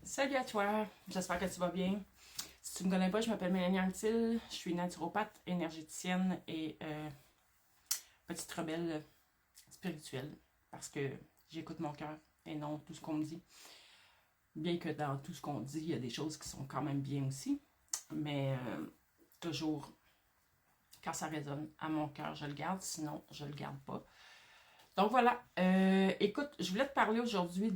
Salut à toi, j'espère que tu vas bien. Si tu ne me connais pas, je m'appelle Mélanie Anctil, je suis naturopathe, énergéticienne et petite rebelle spirituelle parce que j'écoute mon cœur et non tout ce qu'on me dit. Bien que dans tout ce qu'on dit, il y a des choses qui sont quand même bien aussi, mais toujours quand ça résonne à mon cœur, je le garde, sinon je le garde pas. Donc voilà, écoute, je voulais te parler aujourd'hui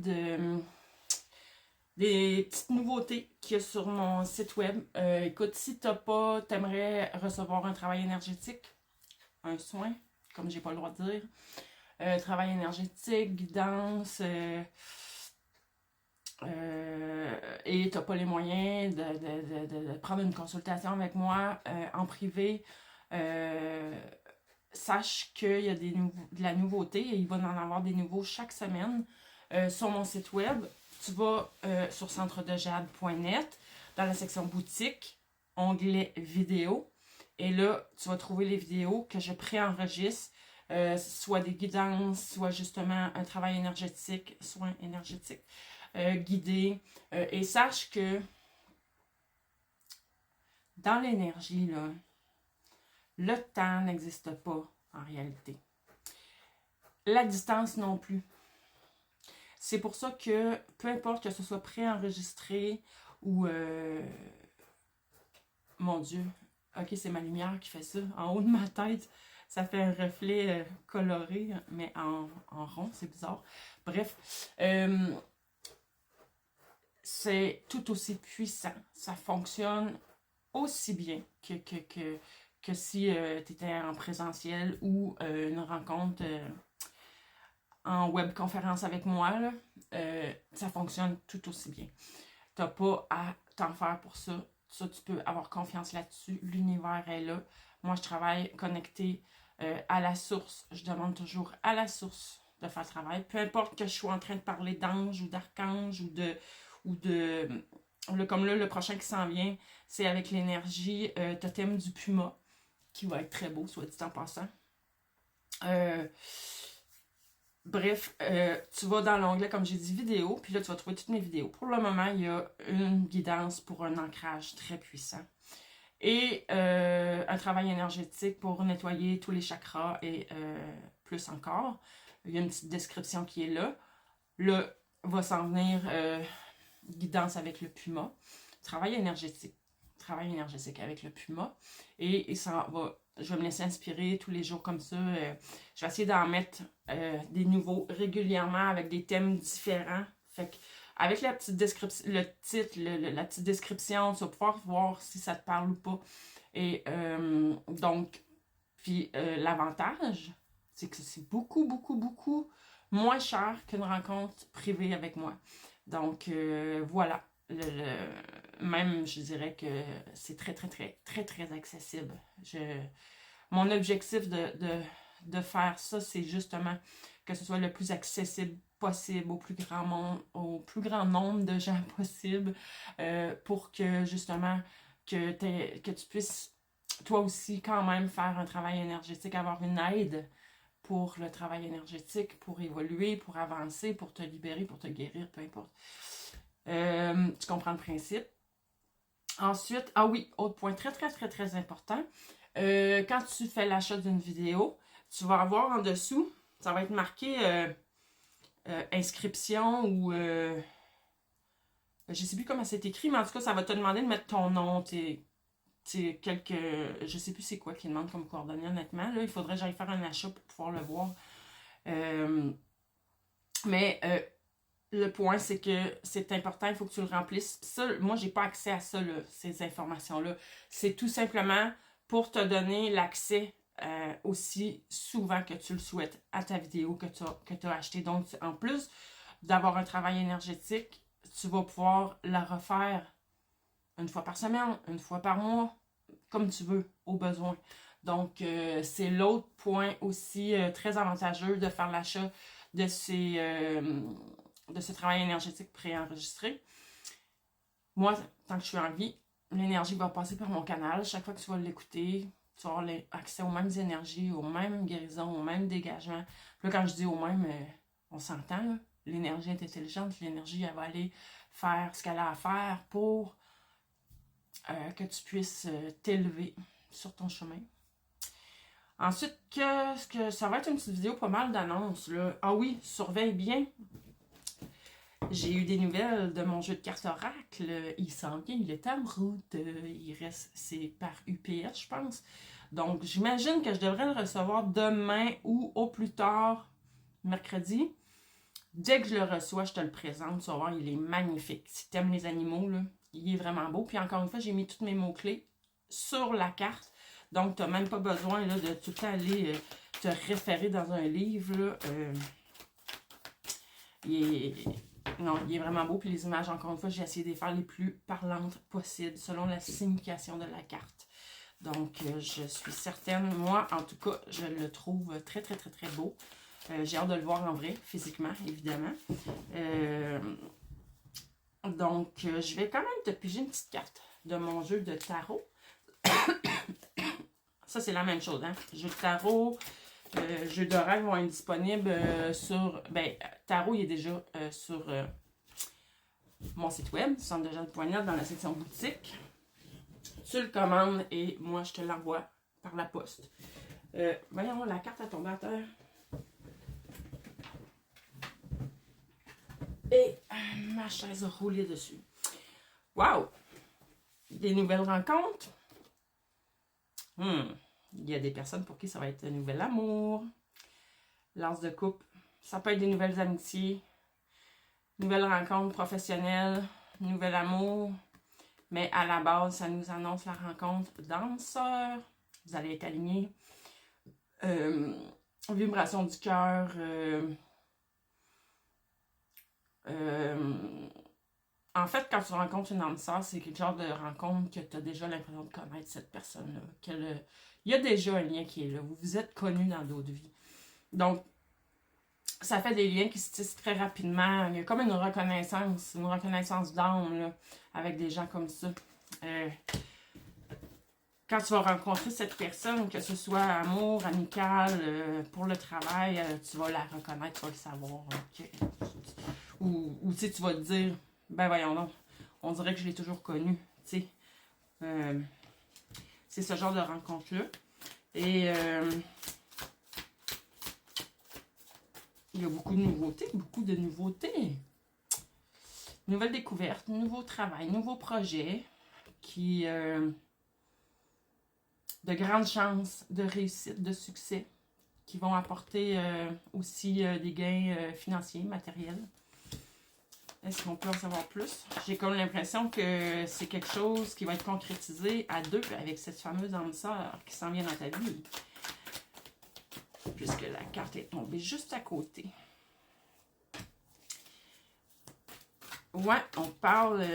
des petites nouveautés qu'il y a sur mon site web. Écoute, si t'aimerais recevoir un travail énergétique, un soin, comme j'ai pas le droit de dire, travail énergétique, guidance, et t'as pas les moyens de prendre une consultation avec moi en privé, sache qu'il y a de la nouveauté et il va en avoir des nouveaux chaque semaine sur mon site web. Tu vas sur centredejade.net dans la section boutique, onglet vidéo. Et là, tu vas trouver les vidéos que je préenregistre, soit des guidances, soit justement un travail énergétique, soins énergétiques, guidés. Et sache que dans l'énergie, là, le temps n'existe pas en réalité. La distance non plus. C'est pour ça que, peu importe que ce soit préenregistré ou... mon Dieu, ok, c'est ma lumière qui fait ça. En haut de ma tête, ça fait un reflet coloré, mais en rond, c'est bizarre. Bref, c'est tout aussi puissant. Ça fonctionne aussi bien que si tu étais en présentiel ou une rencontre en webconférence avec moi. Là, ça fonctionne tout aussi bien. T'as pas à t'en faire pour ça. Ça, tu peux avoir confiance là-dessus. L'univers est là. Moi, je travaille connecté à la source. Je demande toujours à la source de faire le travail. Peu importe que je sois en train de parler d'ange ou d'archange ou de comme là, le prochain qui s'en vient, c'est avec l'énergie totem du puma, qui va être très beau, soit dit en passant. Bref, tu vas dans l'onglet, comme j'ai dit, vidéo, puis là, tu vas trouver toutes mes vidéos. Pour le moment, il y a une guidance pour un ancrage très puissant et un travail énergétique pour nettoyer tous les chakras et plus encore. Il y a une petite description qui est là. Là, va s'en venir guidance avec le puma. Travail énergétique. Travail énergétique avec le puma. Et ça va... Je vais me laisser inspirer tous les jours comme ça. Je vais essayer d'en mettre des nouveaux régulièrement avec des thèmes différents. Fait que avec la petite description, le titre, la petite description, tu vas pouvoir voir si ça te parle ou pas. Et donc, puis l'avantage, c'est que c'est beaucoup, beaucoup, beaucoup moins cher qu'une rencontre privée avec moi. Donc, voilà. Même, je dirais que c'est très, très, très, très, très accessible. Mon objectif de faire ça, c'est justement que ce soit le plus accessible possible au plus grand nombre de gens possible pour que, justement, que tu puisses, toi aussi, quand même, faire un travail énergétique, avoir une aide pour le travail énergétique, pour évoluer, pour avancer, pour te libérer, pour te guérir, peu importe. Tu comprends le principe. Ensuite, ah oui, autre point très, très, très, très important. Quand tu fais l'achat d'une vidéo, tu vas avoir en dessous, ça va être marqué inscription ou... je sais plus comment c'est écrit, mais en tout cas, ça va te demander de mettre ton nom, quelques... Je sais plus c'est quoi qui demande comme coordonnées, honnêtement. Là, il faudrait que j'aille faire un achat pour pouvoir le voir. Mais le point, c'est que c'est important, il faut que tu le remplisses. Ça, moi, j'ai pas accès à ça, là, ces informations-là. C'est tout simplement pour te donner l'accès aussi souvent que tu le souhaites à ta vidéo que tu as acheté. Donc, en plus d'avoir un travail énergétique, tu vas pouvoir la refaire une fois par semaine, une fois par mois, comme tu veux, au besoin. Donc, c'est l'autre point aussi très avantageux de faire l'achat de ce travail énergétique préenregistré. Moi, tant que je suis en vie, l'énergie va passer par mon canal. Chaque fois que tu vas l'écouter, tu vas avoir accès aux mêmes énergies, aux mêmes guérisons, aux mêmes dégagements. Là, quand je dis aux mêmes, on s'entend, là. l'énergie est intelligente, l'énergie, elle va aller faire ce qu'elle a à faire pour que tu puisses t'élever sur ton chemin. Ensuite, ça va être une petite vidéo pas mal d'annonces. Ah oui, surveille bien. J'ai eu des nouvelles de mon jeu de cartes oracle. Il s'en vient, il est en route. C'est par UPS, je pense. Donc, j'imagine que je devrais le recevoir demain ou au plus tard, mercredi. Dès que je le reçois, je te le présente. Tu vas voir, il est magnifique. Si tu aimes les animaux, là, il est vraiment beau. Puis encore une fois, j'ai mis tous mes mots-clés sur la carte. Donc, tu n'as même pas besoin là, de tout le temps aller te référer dans un livre. Là. Non, il est vraiment beau. Puis les images, encore une fois, j'ai essayé de les faire les plus parlantes possibles selon la signification de la carte. Donc, je suis certaine, moi, en tout cas, je le trouve très, très, très, très beau. J'ai hâte de le voir en vrai, physiquement, évidemment. Donc, je vais quand même te piger une petite carte de mon jeu de tarot. Ça, c'est la même chose, hein. Jeu de tarot, jeu d'oracle vont être disponibles sur... Ben, tarot, il est déjà sur mon site web, centredejade.net, dans la section boutique. Tu le commandes et moi, je te l'envoie par la poste. Voyons, la carte a tombé à terre. Et ma chaise a roulé dessus. Wow! Des nouvelles rencontres. Il y a des personnes pour qui ça va être un nouvel amour. Lance de coupe. Ça peut être des nouvelles amitiés. Nouvelles rencontres professionnelles. Nouvel amour. Mais à la base, ça nous annonce la rencontre d'âmes sœurs. Vous allez être alignés. Vibration du cœur. En fait, quand tu rencontres une âme sœur, c'est quelque genre de rencontre que tu as déjà l'impression de connaître cette personne-là. Il y a déjà un lien qui est là. Vous vous êtes connus dans d'autres vies. Donc, ça fait des liens qui se tissent très rapidement. Il y a comme une reconnaissance d'âme là, avec des gens comme ça. Quand tu vas rencontrer cette personne, que ce soit amour, amical, pour le travail, tu vas la reconnaître, tu vas le savoir. Ou tu sais, tu vas te dire, ben voyons donc, on dirait que je l'ai toujours connu. Tu sais, c'est ce genre de rencontre-là. Et il y a beaucoup de nouveautés. Nouvelles découvertes, nouveau travail, nouveaux projets qui... de grandes chances de réussite, de succès, qui vont apporter aussi des gains financiers, matériels. Est-ce qu'on peut en savoir plus? J'ai comme l'impression que c'est quelque chose qui va être concrétisé à deux avec cette fameuse âme sœur qui s'en vient dans ta vie. Puisque la carte est tombée juste à côté. Ouais, on parle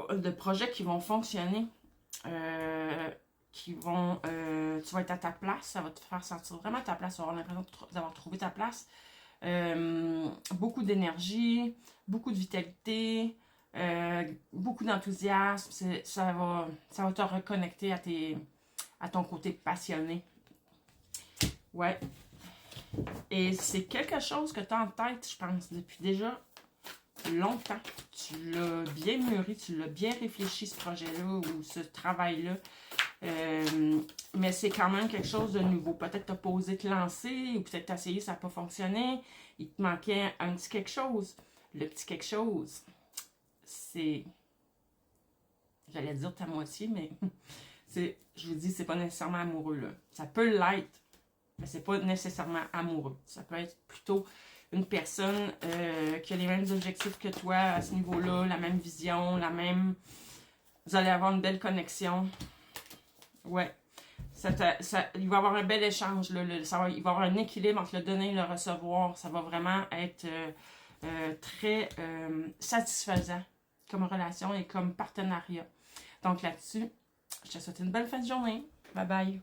de projets qui vont fonctionner. Tu vas être à ta place, ça va te faire sentir vraiment à ta place, tu vas avoir l'impression d'avoir trouvé ta place. Beaucoup d'énergie, beaucoup de vitalité, beaucoup d'enthousiasme. Ça va te reconnecter à ton côté passionné. Ouais. Et c'est quelque chose que tu as en tête, je pense, depuis déjà longtemps. Tu l'as bien mûri, tu l'as bien réfléchi, ce projet-là ou ce travail-là. Mais c'est quand même quelque chose de nouveau. Peut-être tu n'as pas osé te lancer ou peut-être tu as essayé, ça n'a pas fonctionné. Il te manquait un petit quelque chose. Le petit quelque chose, c'est... J'allais dire ta moitié, mais je vous dis, c'est pas nécessairement amoureux. Là. Ça peut l'être, mais c'est pas nécessairement amoureux. Ça peut être plutôt une personne qui a les mêmes objectifs que toi à ce niveau-là, la même vision, vous allez avoir une belle connexion. Ouais. Il va y avoir un bel échange. Là, il va y avoir un équilibre entre le donner et le recevoir. Ça va vraiment être très satisfaisant comme relation et comme partenariat. Donc là-dessus, je te souhaite une belle fin de journée. Bye bye.